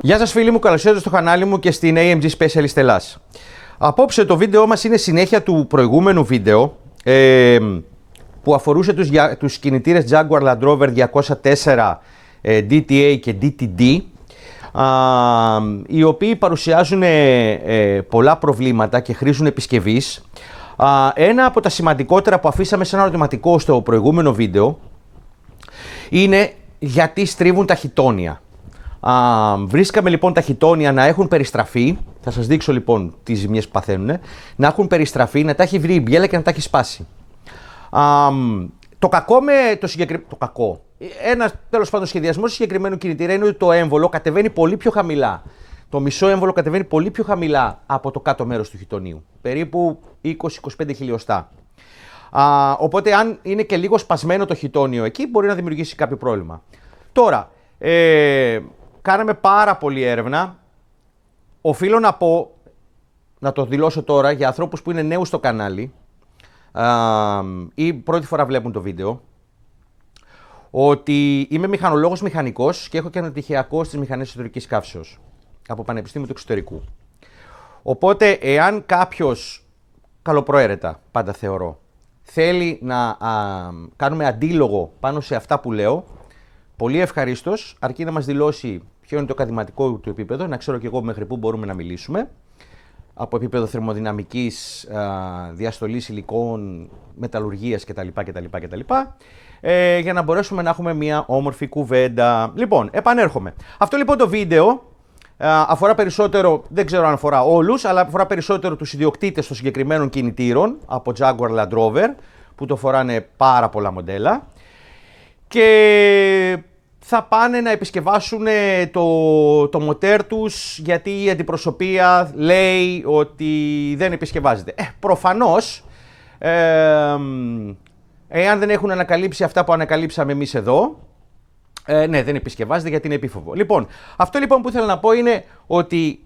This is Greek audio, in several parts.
Γεια σας φίλοι μου, καλώς ήρθατε στο κανάλι μου και στην AMG Specialist Ελλάς. Απόψε το βίντεο μας είναι συνέχεια του προηγούμενου βίντεο που αφορούσε τους κινητήρες Jaguar Land Rover 204 DTA και DTD, οι οποίοι παρουσιάζουν πολλά προβλήματα και χρήζουν επισκευής. Ένα από τα σημαντικότερα που αφήσαμε σε ένα ερωτηματικό στο προηγούμενο βίντεο είναι γιατί στρίβουν τα χιτόνια. Βρίσκαμε λοιπόν τα χιτόνια να έχουν περιστραφεί. Θα σας δείξω λοιπόν τις ζημιές που παθαίνουν. Να έχουν περιστραφεί, να τα έχει βρει η μπιέλα και να τα έχει σπάσει. Το κακό με το συγκεκριμένο. Το κακό. Ένα τέλος πάντων σχεδιασμό συγκεκριμένου κινητήρα είναι ότι το έμβολο κατεβαίνει πολύ πιο χαμηλά. Το μισό έμβολο κατεβαίνει πολύ πιο χαμηλά από το κάτω μέρος του χιτονίου. Περίπου 20-25 χιλιοστά. Οπότε, αν είναι και λίγο σπασμένο το χιτόνιο εκεί, μπορεί να δημιουργήσει κάποιο πρόβλημα. Τώρα, κάναμε πάρα πολλή έρευνα. Οφείλω να πω, να το δηλώσω τώρα για ανθρώπους που είναι νέους στο κανάλι ή πρώτη φορά βλέπουν το βίντεο, ότι είμαι μηχανολόγος μηχανικός και έχω και αναπτυχιακό στις μηχανές εσωτερικής καύσεως από Πανεπιστήμιο του Εξωτερικού. Οπότε, εάν κάποιος, καλοπροαίρετα πάντα θεωρώ, θέλει να κάνουμε αντίλογο πάνω σε αυτά που λέω, πολύ ευχαρίστως, αρκεί να μας δηλώσει ποιο είναι το ακαδηματικό του επίπεδο, να ξέρω και εγώ μέχρι πού μπορούμε να μιλήσουμε, από επίπεδο θερμοδυναμικής, διαστολής υλικών, μεταλλουργίας κτλ. Για να μπορέσουμε να έχουμε μια όμορφη κουβέντα. Λοιπόν, επανέρχομαι. Αυτό λοιπόν το βίντεο αφορά περισσότερο, δεν ξέρω αν αφορά όλους, αλλά αφορά περισσότερο τους ιδιοκτήτες των συγκεκριμένων κινητήρων από Jaguar Land Rover, που το φοράνε πάρα πολλά μοντέλα. Και θα πάνε να επισκευάσουν το μοτέρ τους, γιατί η αντιπροσωπεία λέει ότι δεν επισκευάζεται. Προφανώς, εάν δεν έχουν ανακαλύψει αυτά που ανακαλύψαμε εμείς εδώ, ναι, δεν επισκευάζεται γιατί είναι επίφοβο. Λοιπόν, αυτό λοιπόν που ήθελα να πω είναι ότι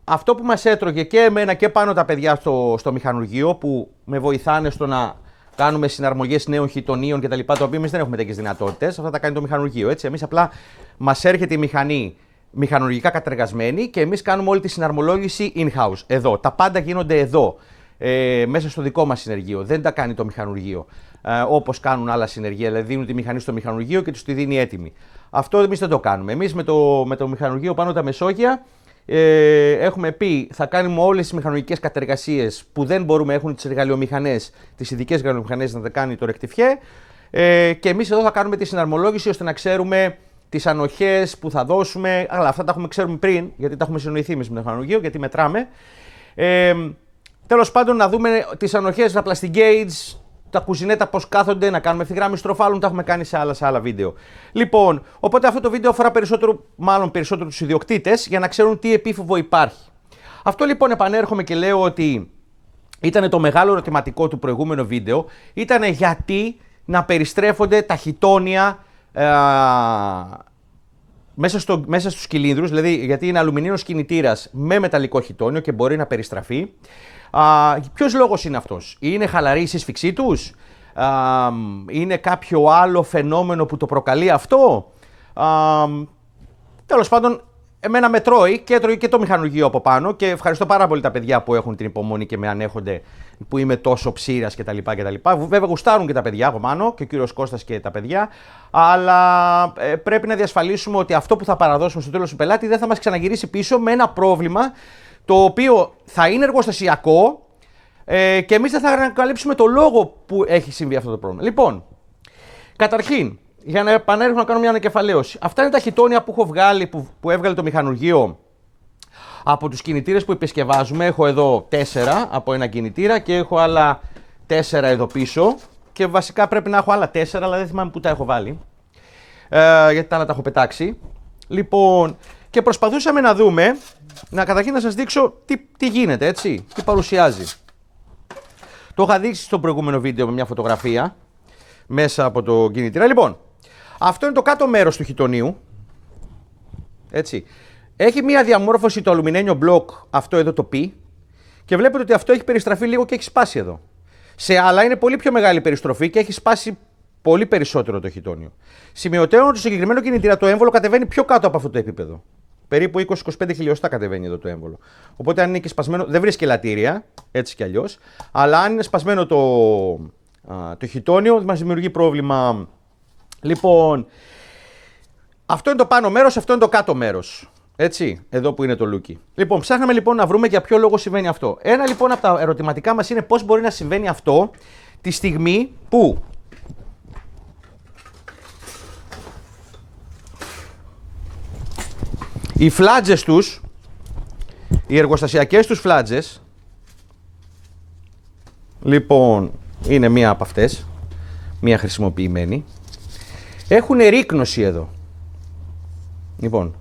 αυτό που μας έτρωγε και εμένα και πάνω τα παιδιά στο μηχανουργείο, που με βοηθάνε στο να κάνουμε συναρμογές νέων χιτονίων κτλ. Το οποίο εμείς δεν έχουμε τέτοιες δυνατότητες. Αυτά τα κάνει το μηχανουργείο. Έτσι. Εμείς απλά μας έρχεται η μηχανή μηχανουργικά κατεργασμένη και εμείς κάνουμε όλη τη συναρμολόγηση in-house. Εδώ. Τα πάντα γίνονται εδώ. Μέσα στο δικό μας συνεργείο. Δεν τα κάνει το μηχανουργείο. Όπως κάνουν άλλα συνεργεία. Δηλαδή δίνουν τη μηχανή στο μηχανουργείο και τους τη δίνει έτοιμη. Αυτό εμείς δεν το κάνουμε. Εμείς με το μηχανουργείο πάνω τα Μεσόγεια. Έχουμε πει θα κάνουμε όλες τις μηχανολογικές κατεργασίες που δεν μπορούμε, έχουν τις εργαλειομηχανές, τις ειδικές εργαλειομηχανές να τα κάνει το ρεκτιφιέ, και εμείς εδώ θα κάνουμε τη συναρμολόγηση ώστε να ξέρουμε τις ανοχές που θα δώσουμε, αλλά αυτά τα ξέρουμε πριν, γιατί τα έχουμε συνοηθεί εμείς με το μηχανολογείο, γιατί μετράμε. Τέλος πάντων, να δούμε τις ανοχές, τα plastic gauge, τα κουζινέτα πώς κάθονται, να κάνουμε ευθυγράμμιση τροφάλων, τα έχουμε κάνει σε άλλα βίντεο. Λοιπόν, οπότε αυτό το βίντεο αφορά περισσότερο τους ιδιοκτήτες για να ξέρουν τι επίφοβο υπάρχει. Αυτό λοιπόν επανέρχομαι και λέω ότι ήταν το μεγάλο ερωτηματικό του προηγούμενου βίντεο, ήταν γιατί να περιστρέφονται τα χιτόνια μέσα στους κυλίνδρους, δηλαδή γιατί είναι αλουμινίος κινητήρας με μεταλλικό χιτόνιο και μπορεί να περιστραφεί. Ποιος λόγος είναι αυτός? Είναι χαλαρή η σύσφυξή τους? Είναι κάποιο άλλο φαινόμενο που το προκαλεί αυτό? Τέλος πάντων, εμένα με τρώει και τρώει και το μηχανουργείο από πάνω, και ευχαριστώ πάρα πολύ τα παιδιά που έχουν την υπομονή και με ανέχονται που είμαι τόσο ψήρας κτλ. Βέβαια γουστάρουν και τα παιδιά από πάνω, και ο κύριος Κώστας και τα παιδιά, αλλά πρέπει να διασφαλίσουμε ότι αυτό που θα παραδώσουμε στο τέλος του πελάτη δεν θα μας ξαναγυρίσει πίσω με ένα πρόβλημα το οποίο θα είναι εργοστασιακό, και εμείς δεν θα ανακαλύψουμε το λόγο που έχει συμβεί αυτό το πρόβλημα. Λοιπόν, καταρχήν, για να επανέλθω να κάνω μια ανακεφαλαίωση. Αυτά είναι τα χιτόνια που έχω βγάλει, που έβγαλε το μηχανουργείο από τους κινητήρες που επισκευάζουμε. Έχω εδώ 4 από ένα κινητήρα και έχω άλλα 4 εδώ πίσω. Και βασικά πρέπει να έχω άλλα 4, αλλά δεν θυμάμαι πού τα έχω βάλει. Γιατί τα άλλα τα έχω πετάξει. Λοιπόν, και προσπαθούσαμε να δούμε, καταρχήν να σας δείξω τι γίνεται, έτσι, τι παρουσιάζει. Το είχα δείξει στο προηγούμενο βίντεο με μια φωτογραφία μέσα από το κινητήρα. Λοιπόν, αυτό είναι το κάτω μέρος του χιτονίου. Έτσι. Έχει μια διαμόρφωση το αλουμινένιο μπλοκ, αυτό εδώ το π, και βλέπετε ότι αυτό έχει περιστραφεί λίγο και έχει σπάσει εδώ. Σε άλλα είναι πολύ πιο μεγάλη περιστροφή και έχει σπάσει πολύ περισσότερο το χιτόνιο. Σημειωτέων ότι στο συγκεκριμένο κινητήρα το έμβολο κατεβαίνει πιο κάτω από αυτό το επίπεδο. περίπου 20-25 χιλιοστά κατεβαίνει εδώ το έμβολο. Οπότε αν είναι και σπασμένο, δεν βρίσκει ελαττήρια, έτσι κι αλλιώς, αλλά αν είναι σπασμένο το χιτόνιο, μας δημιουργεί πρόβλημα. Λοιπόν, αυτό είναι το πάνω μέρος, αυτό είναι το κάτω μέρος. Έτσι, εδώ που είναι το λούκι. Λοιπόν, ψάχναμε λοιπόν να βρούμε για ποιο λόγο συμβαίνει αυτό. Ένα λοιπόν από τα ερωτηματικά μας είναι πώς μπορεί να συμβαίνει αυτό τη στιγμή που οι φλάτζες τους, οι εργοστασιακές τους φλάτζες, λοιπόν, είναι μία από αυτές, μία χρησιμοποιημένη, έχουν ρίκνωση εδώ. Λοιπόν,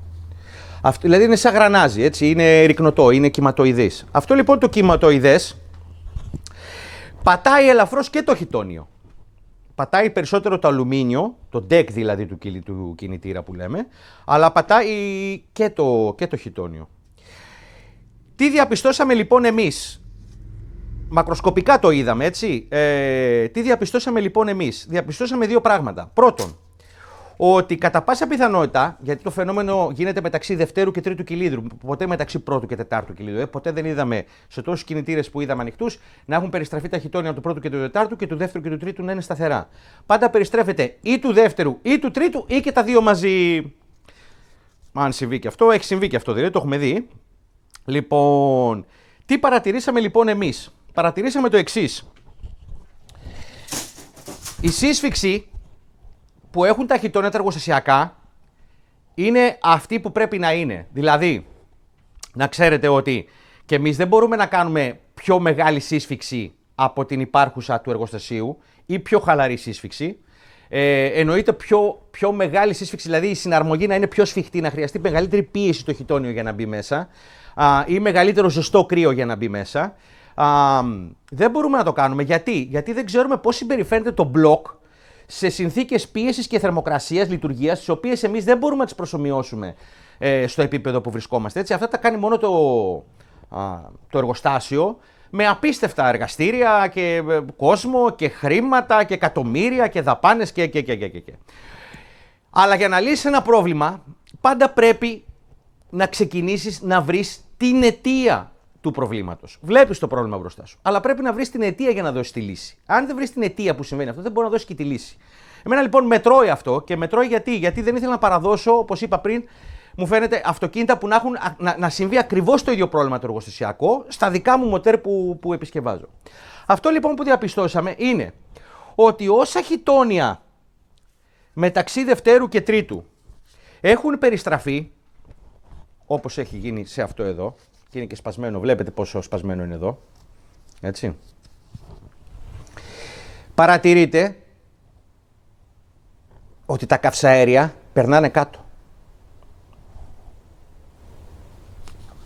αυτό, δηλαδή είναι σαν γρανάζι, έτσι, είναι ρικνωτό, είναι κυματοειδής. Αυτό λοιπόν το κυματοειδές πατάει ελαφρώς και το χιτόνιο. Πατάει περισσότερο το αλουμίνιο, το deck δηλαδή του κινητήρα που λέμε, αλλά πατάει και το χιτόνιο. Τι διαπιστώσαμε λοιπόν εμείς? Μακροσκοπικά το είδαμε, έτσι. Τι διαπιστώσαμε λοιπόν εμείς? Διαπιστώσαμε δύο πράγματα. Πρώτον, ότι κατά πάσα πιθανότητα, γιατί το φαινόμενο γίνεται μεταξύ δευτέρου και τρίτου κυλίδρου, ποτέ μεταξύ πρώτου και τετάρτου κυλίδρου. Ποτέ δεν είδαμε σε τόσους κινητήρες που είδαμε ανοιχτούς να έχουν περιστραφεί τα χιτόνια του πρώτου και του τετάρτου και του δεύτερου και του τρίτου να είναι σταθερά. Πάντα περιστρέφεται ή του δεύτερου ή του τρίτου ή και τα δύο μαζί. Αν συμβεί και αυτό, έχει συμβεί και αυτό, δηλαδή το έχουμε δει. Λοιπόν, τι παρατηρήσαμε λοιπόν εμείς? Παρατηρήσαμε το εξής. Η σύσφυξη που έχουν τα χιτόνια τα εργοστασιακά είναι αυτή που πρέπει να είναι. Δηλαδή, να ξέρετε ότι και εμείς δεν μπορούμε να κάνουμε πιο μεγάλη σύσφυξη από την υπάρχουσα του εργοστασίου ή πιο χαλαρή σύσφυξη. Εννοείται πιο μεγάλη σύσφυξη, δηλαδή η συναρμογή να είναι πιο σφιχτή, να χρειαστεί μεγαλύτερη πίεση στο χιτόνιο για να μπει μέσα ή μεγαλύτερο ζεστό κρύο για να μπει μέσα. Δεν μπορούμε να το κάνουμε. Γιατί δεν ξέρουμε πώς συμπεριφέρεται το μπλοκ σε συνθήκες πίεσης και θερμοκρασίας λειτουργίας, τις οποίες εμείς δεν μπορούμε να τις προσομοιώσουμε στο επίπεδο που βρισκόμαστε. Έτσι, αυτά τα κάνει μόνο το εργοστάσιο, με απίστευτα εργαστήρια και κόσμο και χρήματα και εκατομμύρια και δαπάνες και. Αλλά για να λύσεις ένα πρόβλημα, πάντα πρέπει να ξεκινήσεις να βρεις την αιτία του προβλήματος. Βλέπεις το πρόβλημα μπροστά σου, αλλά πρέπει να βρεις την αιτία για να δώσεις τη λύση. Αν δεν βρεις την αιτία που συμβαίνει αυτό, δεν μπορεί να δώσεις και τη λύση. Εμένα λοιπόν με τρώει αυτό και με τρώει γιατί δεν ήθελα να παραδώσω, όπως είπα πριν, μου φαίνεται αυτοκίνητα που να συμβεί ακριβώς το ίδιο πρόβλημα το εργοστασιακό στα δικά μου μοτέρ που επισκευάζω. Αυτό λοιπόν που διαπιστώσαμε είναι ότι όσα χιτόνια μεταξύ δευτέρου και τρίτου έχουν περιστραφεί, όπως έχει γίνει σε αυτό εδώ, και είναι και σπασμένο, βλέπετε πόσο σπασμένο είναι εδώ, έτσι. Παρατηρείτε ότι τα καυσαέρια περνάνε κάτω.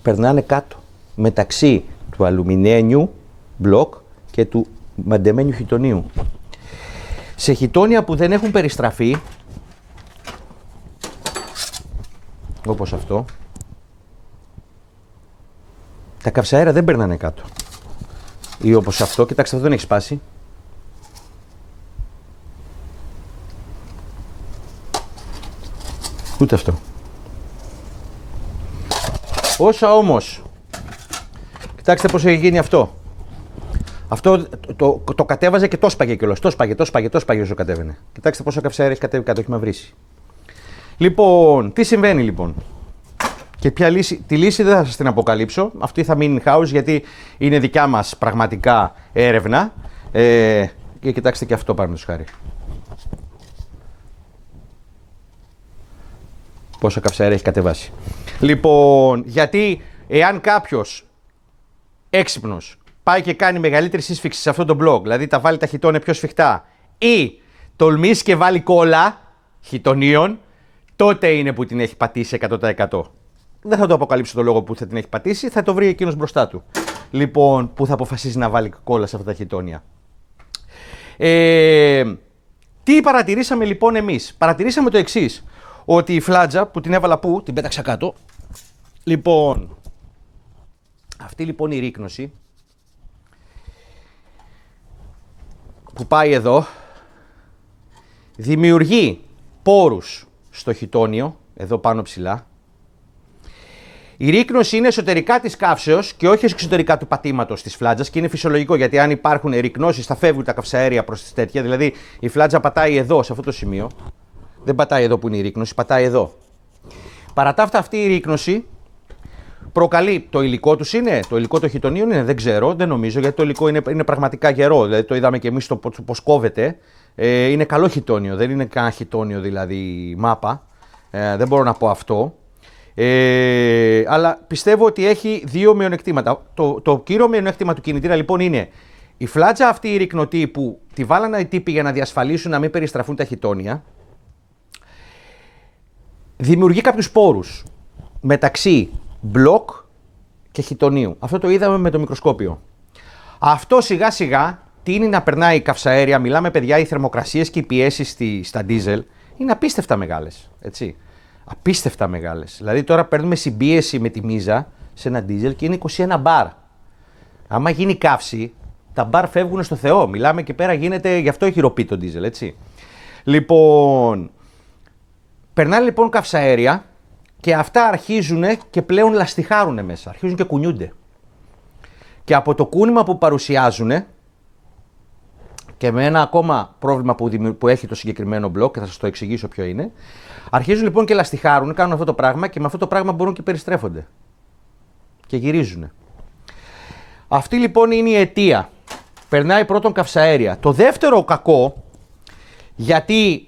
Περνάνε κάτω, μεταξύ του αλουμινένιου μπλοκ και του μαντεμένιου χιτονίου. Σε χιτόνια που δεν έχουν περιστραφεί, όπως αυτό, τα καυσαέρα δεν περνάνε κάτω. Ή όπως αυτό, κοιτάξτε, αυτό δεν έχει σπάσει. Ούτε αυτό. Όσα όμως, κοιτάξτε πώς έχει γίνει αυτό. Αυτό το κατέβαζε και το σπάγε κιόλας. Το σπάγε όσο κατέβαινε. Κοιτάξτε πόσο καυσαέρα έχει κατέβει κάτω, έχει μαυρίσει. Λοιπόν, τι συμβαίνει λοιπόν? Και ποια λύση? Τη λύση δεν θα σας την αποκαλύψω. Αυτή θα μείνει in-house γιατί είναι δικιά μας πραγματικά έρευνα. Και κοιτάξτε και αυτό παραδείγματος χάρη. Πόσα καυσαέρα έχει κατεβάσει. Λοιπόν, γιατί εάν κάποιος έξυπνος πάει και κάνει μεγαλύτερη σύσφυξη σε αυτό το μπλοκ, δηλαδή τα βάλει τα χιτόνια πιο σφιχτά ή τολμήσει και βάλει κόλλα χιτονίων, τότε είναι που την έχει πατήσει 100%. Δεν θα το αποκαλύψω το λόγο που θα την έχει πατήσει, θα το βρει εκείνος μπροστά του. Λοιπόν, που θα αποφασίσει να βάλει κόλλα σε αυτά τα χιτόνια. Τι παρατηρήσαμε λοιπόν εμείς? Παρατηρήσαμε το εξής, ότι η φλάτζα που την έβαλα πού, την πέταξα κάτω. Λοιπόν, αυτή λοιπόν η ρίκνωση που πάει εδώ δημιουργεί πόρους στο χιτόνιο, εδώ πάνω ψηλά, Η ρίκνωση είναι εσωτερικά της καύσεως και όχι εξωτερικά του πατήματος της φλάτζας και είναι φυσιολογικό γιατί αν υπάρχουν ρικνώσεις θα φεύγουν τα καυσαέρια προς τις τέτοια. Δηλαδή η φλάτζα πατάει εδώ, σε αυτό το σημείο. Δεν πατάει εδώ που είναι η ρίκνωση, πατάει εδώ. Παρά τα αυτά, αυτή η ρίκνωση προκαλεί το υλικό τους είναι, το υλικό των χιτωνίων είναι, δεν ξέρω, δεν νομίζω γιατί το υλικό είναι πραγματικά γερό. Δηλαδή το είδαμε και εμείς πώς κόβεται. Είναι καλό χιτώνιο, δεν είναι καν χιτώνιο δηλαδή μάπα. Δεν μπορώ να πω αυτό. Αλλά πιστεύω ότι έχει δύο μειονεκτήματα. Το κύριο μειονέκτημα του κινητήρα λοιπόν είναι η φλάτζα αυτή η ρικνωτή που τη βάλανε οι τύποι για να διασφαλίσουν να μην περιστραφούν τα χιτώνια. Δημιουργεί κάποιους πόρους μεταξύ μπλοκ και χιτωνίου. Αυτό το είδαμε με το μικροσκόπιο. Αυτό σιγά σιγά τείνει να περνάει καυσαέρια. Μιλάμε παιδιά, οι θερμοκρασίες και οι πιέσεις στα ντίζελ είναι απίστευτα μεγάλες. Έτσι. Απίστευτα μεγάλες. Δηλαδή τώρα παίρνουμε συμπίεση με τη μίζα σε ένα ντίζελ και είναι 21 μπαρ. Άμα γίνει καύση, τα μπαρ φεύγουν στο Θεό. Μιλάμε και πέρα γίνεται, γι' αυτό έχει ροπή το ντίζελ, έτσι. Λοιπόν, περνάνε λοιπόν καυσαέρια και αυτά αρχίζουν και πλέον λαστιχάρουν μέσα. Αρχίζουν και κουνιούνται. Και από το κούνημα που παρουσιάζουν και με ένα ακόμα πρόβλημα που έχει το συγκεκριμένο μπλοκ, και θα σας το εξηγήσω ποιο είναι, αρχίζουν λοιπόν και λαστιχάρουν, κάνουν αυτό το πράγμα και με αυτό το πράγμα μπορούν και περιστρέφονται. Και γυρίζουν. Αυτή λοιπόν είναι η αιτία. Περνάει πρώτον καυσαέρια. Το δεύτερο κακό, γιατί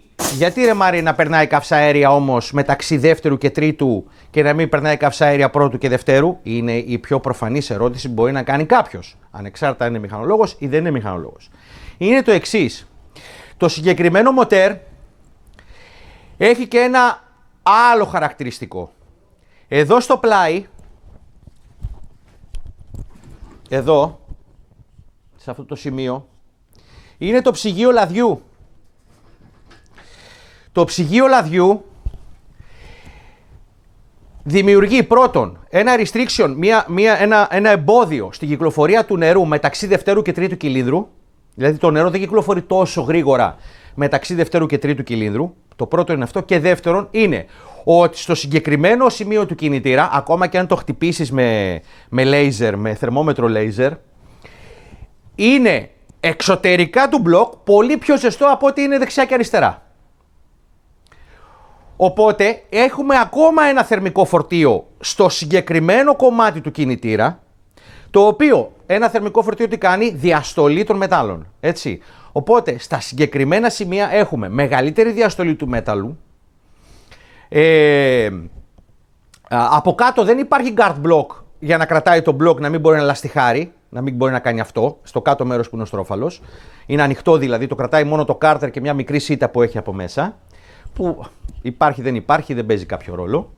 ρε Μάρη να περνάει καυσαέρια όμως μεταξύ δεύτερου και τρίτου και να μην περνάει καυσαέρια πρώτου και δευτέρου, είναι η πιο προφανής ερώτηση που μπορεί να κάνει κάποιος. Ανεξάρτητα αν είναι μηχανολόγος ή δεν είναι μηχανολόγος. Είναι το εξής. Το συγκεκριμένο μοτέρ έχει και ένα άλλο χαρακτηριστικό. Εδώ στο πλάι, εδώ, σε αυτό το σημείο, είναι το ψυγείο λαδιού. Το ψυγείο λαδιού δημιουργεί πρώτον ένα restriction, ένα εμπόδιο στην κυκλοφορία του νερού μεταξύ δευτέρου και τρίτου κυλίνδρου. Δηλαδή το νερό δεν κυκλοφορεί τόσο γρήγορα μεταξύ δευτέρου και τρίτου κυλίνδρου. Το πρώτο είναι αυτό. Και δεύτερον είναι ότι στο συγκεκριμένο σημείο του κινητήρα, ακόμα και αν το χτυπήσεις με λέιζερ, με θερμόμετρο λέιζερ, είναι εξωτερικά του μπλοκ πολύ πιο ζεστό από ό,τι είναι δεξιά και αριστερά. Οπότε έχουμε ακόμα ένα θερμικό φορτίο στο συγκεκριμένο κομμάτι του κινητήρα, το οποίο ένα θερμικό φορτίο τι κάνει, διαστολή των μετάλλων, έτσι. Οπότε στα συγκεκριμένα σημεία έχουμε μεγαλύτερη διαστολή του μέταλλου. Από κάτω δεν υπάρχει guard block για να κρατάει το block να μην μπορεί να λαστιχάρει, να μην μπορεί να κάνει αυτό, στο κάτω μέρος που είναι ο στρόφαλος. Είναι ανοιχτό δηλαδή, το κρατάει μόνο το κάρτερ και μια μικρή σίτα που έχει από μέσα, που υπάρχει δεν υπάρχει, δεν παίζει κάποιο ρόλο.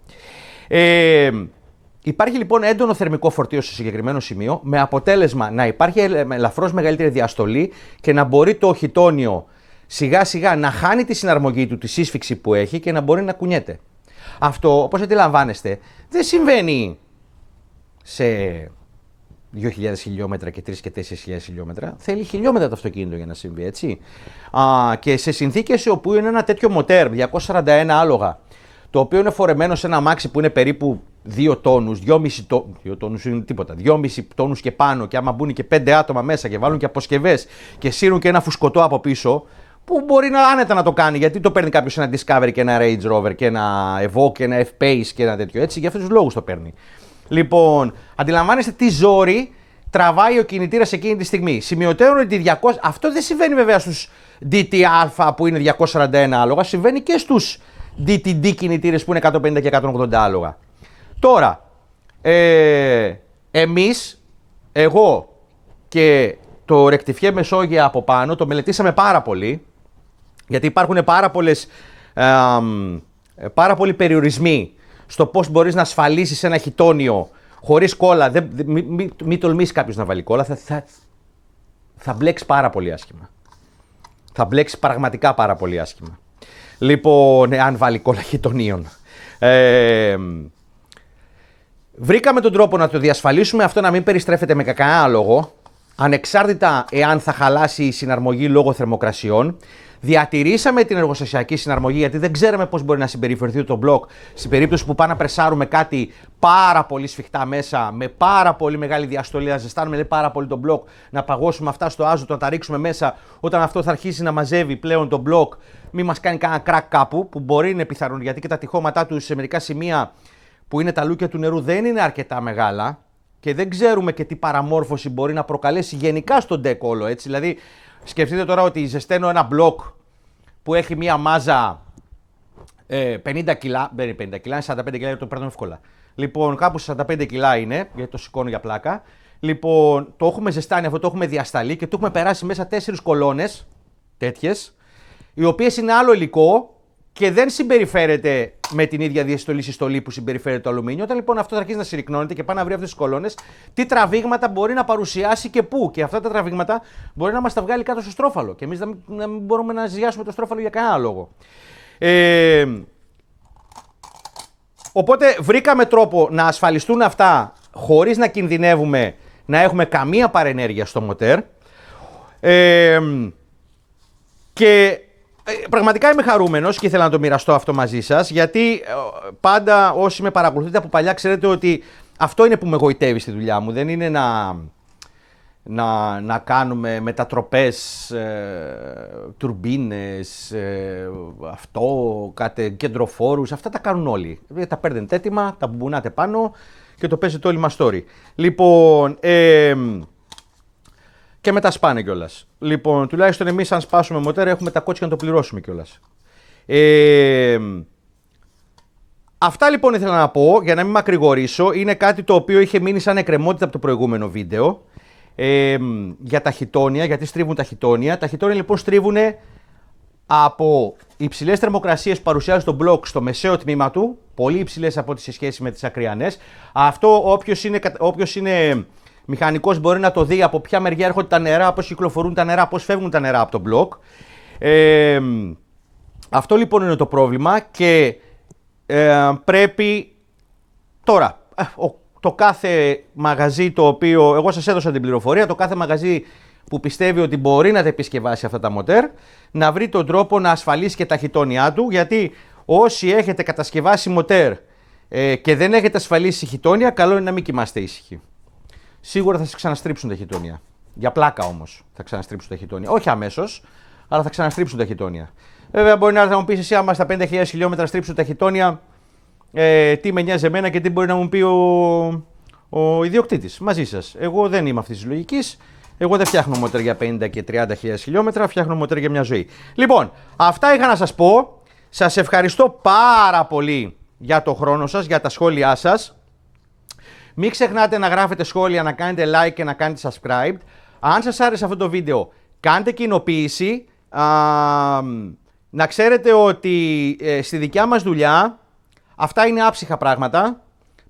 Υπάρχει λοιπόν έντονο θερμικό φορτίο στο συγκεκριμένο σημείο, με αποτέλεσμα να υπάρχει ελαφρώς μεγαλύτερη διαστολή και να μπορεί το χιτώνιο σιγά σιγά να χάνει τη συναρμογή του, τη σύσφυξη που έχει και να μπορεί να κουνιέται. Αυτό, όπως αντιλαμβάνεστε, δεν συμβαίνει σε 2.000 χιλιόμετρα και 3.000 και 4.000 χιλιόμετρα. Θέλει χιλιόμετρα το αυτοκίνητο για να συμβεί, έτσι. Και σε συνθήκες όπου είναι ένα τέτοιο μοτέρ, 241 άλογα, το οποίο είναι φορεμένο σε ένα αμάξι που είναι περίπου 2 τόνους, 2,5 τόνους είναι τίποτα, 2,5 τόνους και πάνω, και άμα μπουν και 5 άτομα μέσα και βάλουν και αποσκευές και σύρουν και ένα φουσκωτό από πίσω, που μπορεί να άνετα να το κάνει, γιατί το παίρνει κάποιος ένα Discovery και ένα Range Rover και ένα Evoque και ένα F-Pace και ένα τέτοιο, έτσι, για αυτούς τους λόγους το παίρνει. Λοιπόν, αντιλαμβάνεστε τι ζόρι τραβάει ο κινητήρας εκείνη τη στιγμή. Σημειωτέων ότι 200, αυτό δεν συμβαίνει βέβαια στους DT-Α που είναι 241 άλογα, συμβαίνει και στους DTD κινητήρες που είναι 150 και 180 άλογα. Τώρα, εγώ και το Rectifier Μεσόγεια από πάνω το μελετήσαμε πάρα πολύ, γιατί υπάρχουν πάρα πολλοί περιορισμοί στο πώς μπορείς να ασφαλίσεις ένα χιτώνιο χωρίς κόλλα. Μην τολμήσει κάποιος να βάλει κόλλα, θα μπλέξει πάρα πολύ άσχημα. Θα μπλέξει πραγματικά πάρα πολύ άσχημα. Λοιπόν, αν βάλει κόλλα χιτωνίων. Βρήκαμε τον τρόπο να το διασφαλίσουμε αυτό να μην περιστρέφεται με κανένα άλογο, ανεξάρτητα εάν θα χαλάσει η συναρμογή λόγω θερμοκρασιών. Διατηρήσαμε την εργοστασιακή συναρμογή γιατί δεν ξέραμε πώς μπορεί να συμπεριφερθεί το μπλοκ στην περίπτωση που πάμε να πρεσάρουμε κάτι πάρα πολύ σφιχτά μέσα, με πάρα πολύ μεγάλη διαστολή, να ζεστάνουμε πάρα πολύ το μπλοκ, να παγώσουμε αυτά στο άζωτο, να τα ρίξουμε μέσα. Όταν αυτό θα αρχίσει να μαζεύει πλέον το μπλοκ, μην μας κάνει κανένα κρακ κάπου, που μπορεί να είναι πιθανόν γιατί και τα τυχώματά του σε μερικά σημεία που είναι τα λούκια του νερού δεν είναι αρκετά μεγάλα και δεν ξέρουμε και τι παραμόρφωση μπορεί να προκαλέσει γενικά στον deck όλο. Έτσι. Δηλαδή, σκεφτείτε τώρα ότι ζεσταίνω ένα μπλοκ που έχει μία μάζα 50 κιλά, δεν είναι 50 κιλά, είναι 45 κιλά, γιατί το παίρνω εύκολα. Λοιπόν, κάπου 45 κιλά είναι, γιατί το σηκώνω για πλάκα. Λοιπόν, το έχουμε ζεστάνει αυτό, το έχουμε διασταλεί και το έχουμε περάσει μέσα 4 κολόνες τέτοιες, οι οποίες είναι άλλο υλικό και δεν συμπεριφέρεται με την ίδια διαστολή συστολή που συμπεριφέρεται το αλουμίνιο. Όταν λοιπόν αυτό θα αρχίσει να συρρυκνώνεται και πάει να βρει αυτές τις κολόνες, τι τραβήγματα μπορεί να παρουσιάσει και πού. Και αυτά τα τραβήγματα μπορεί να μας τα βγάλει κάτω στο στρόφαλο. Και εμείς να μην μπορούμε να ζυγιάσουμε το στρόφαλο για κανένα λόγο. Οπότε βρήκαμε τρόπο να ασφαλιστούν αυτά χωρίς να κινδυνεύουμε να έχουμε καμία παρενέργεια στο μοτέρ. Και πραγματικά είμαι χαρούμενος και ήθελα να το μοιραστώ αυτό μαζί σας, γιατί πάντα όσοι με παρακολουθείτε από παλιά ξέρετε ότι αυτό είναι που με γοητεύει στη δουλειά μου. Δεν είναι να κάνουμε μετατροπές, τουρμπίνες, αυτό, κεντροφόρους, αυτά τα κάνουν όλοι. Τα παίρνετε έτοιμα, τα μπουνάτε πάνω και το παίζετε όλοι μας story. Λοιπόν, και μετά σπάνε κιόλας. Λοιπόν, τουλάχιστον εμείς αν σπάσουμε μοτέρ έχουμε τα κότσια να το πληρώσουμε κιόλας. Αυτά λοιπόν ήθελα να πω, για να μην μακρηγορήσω, είναι κάτι το οποίο είχε μείνει σαν εκκρεμότητα από το προηγούμενο βίντεο. Για τα χιτόνια, γιατί στρίβουν τα χιτόνια. Τα χιτόνια λοιπόν στρίβουν από υψηλές θερμοκρασίες που παρουσιάζει στο μπλοκ στο μεσαίο τμήμα του, πολύ υψηλές από ό,τι σε σχέση με τις ακριανές. Αυτό όποιος είναι μηχανικός μπορεί να το δει από ποια μεριά έρχονται τα νερά, πώς κυκλοφορούν τα νερά, πώς φεύγουν τα νερά από το μπλοκ. Αυτό λοιπόν είναι το πρόβλημα και πρέπει τώρα το κάθε μαγαζί το οποίο, εγώ σας έδωσα την πληροφορία, το κάθε μαγαζί που πιστεύει ότι μπορεί να τα επισκευάσει αυτά τα μοτέρ, να βρει τον τρόπο να ασφαλίσει και τα χιτόνια του, γιατί όσοι έχετε κατασκευάσει μοτέρ και δεν έχετε ασφαλίσει χιτόνια, καλό είναι να μην κοιμάστε ήσυχοι. Σίγουρα θα σας ξαναστρίψουν τα χιτόνια. Για πλάκα όμως θα ξαναστρίψουν τα χιτόνια. Όχι αμέσως, αλλά θα ξαναστρίψουν τα χιτόνια. Βέβαια, μπορεί να μου πεις εσύ, άμα στα 50.000 χιλιόμετρα στρίψουν τα χιτόνια, τι με νοιάζει εμένα και τι μπορεί να μου πει ο ιδιοκτήτης μαζί σας. Εγώ δεν είμαι αυτής της λογικής. Εγώ δεν φτιάχνω μοτέρ για 50 και 30.000 χιλιόμετρα, φτιάχνω μοτέρ για μια ζωή. Λοιπόν, αυτά είχα να σας πω. Σας ευχαριστώ πάρα πολύ για το χρόνο σας, για τα σχόλιά σας. Μην ξεχνάτε να γράφετε σχόλια, να κάνετε like και να κάνετε subscribe. Αν σας άρεσε αυτό το βίντεο, κάντε κοινοποίηση. Να ξέρετε ότι στη δικιά μας δουλειά αυτά είναι άψυχα πράγματα.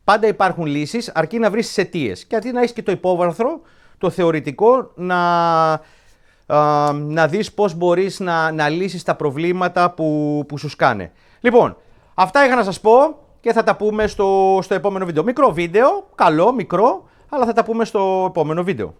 Πάντα υπάρχουν λύσεις, αρκεί να βρεις τις αιτίες. Και αρκεί να έχεις και το υπόβαθρο, το θεωρητικό, να δεις πώς μπορείς να λύσεις τα προβλήματα που σου σκάνε. Λοιπόν, αυτά είχα να σας πω και θα τα πούμε στο επόμενο βίντεο. Μικρό βίντεο, καλό, μικρό, αλλά θα τα πούμε στο επόμενο βίντεο.